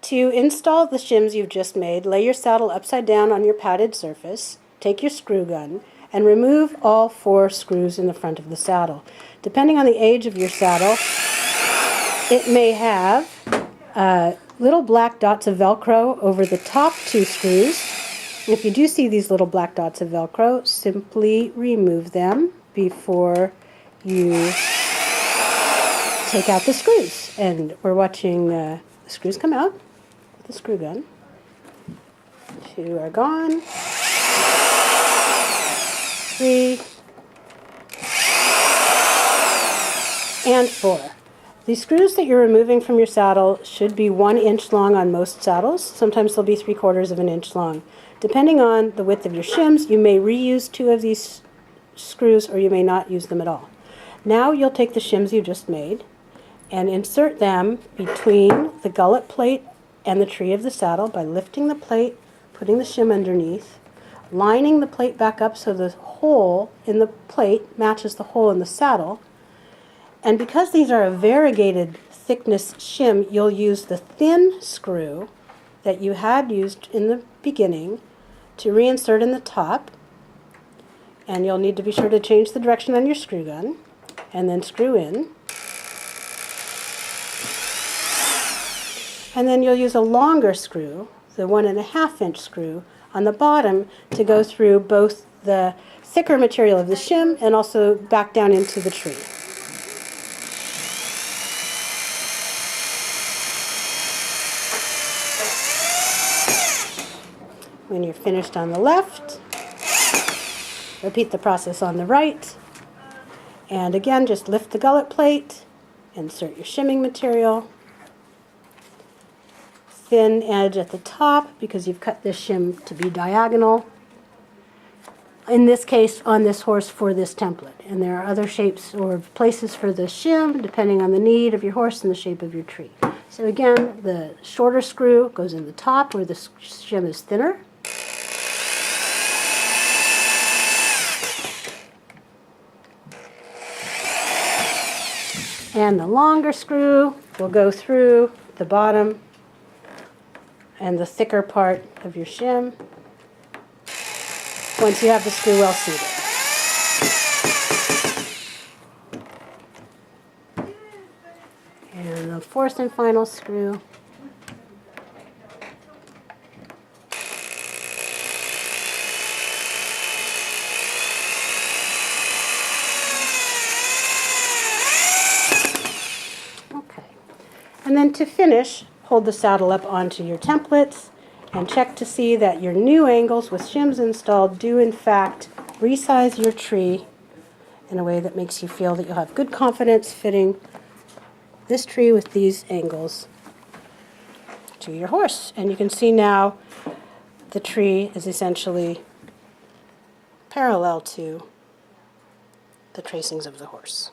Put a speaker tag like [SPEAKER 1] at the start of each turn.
[SPEAKER 1] To install the shims you've just made, lay your saddle upside down on your padded surface, take your screw gun, and remove all 4 screws in the front of the saddle. Depending on the age of your saddle, it may have little black dots of Velcro over the top 2 screws. If you do see these little black dots of Velcro, simply remove them before you take out the screws. And we're watching the screws come out with the screw gun. 2 are gone. 3 and 4. The screws that you're removing from your saddle should be 1 inch long on most saddles. Sometimes they'll be 3/4 of an inch long. Depending on the width of your shims, you may reuse 2 of these screws or you may not use them at all. Now you'll take the shims you just made and insert them between the gullet plate and the tree of the saddle by lifting the plate, putting the shim underneath, lining the plate back up so the hole in the plate matches the hole in the saddle. And because these are a variegated thickness shim, you'll use the thin screw that you had used in the beginning to reinsert in the top. And you'll need to be sure to change the direction on your screw gun and then screw in. And then you'll use a longer screw, the 1.5 inch screw, on the bottom to go through both the thicker material of the shim and also back down into the tree. When you're finished on the left, repeat the process on the right. And again, just lift the gullet plate, insert your shimming material, thin edge at the top because you've cut this shim to be diagonal. In this case, on this horse for this template. And there are other shapes or places for the shim depending on the need of your horse and the shape of your tree. So again, the shorter screw goes in the top where the shim is thinner. And the longer screw will go through the bottom and the thicker part of your shim once you have the screw well seated. And the 4th and final screw. And then to finish, hold the saddle up onto your templates and check to see that your new angles with shims installed do in fact resize your tree in a way that makes you feel that you'll have good confidence fitting this tree with these angles to your horse. And you can see now the tree is essentially parallel to the tracings of the horse.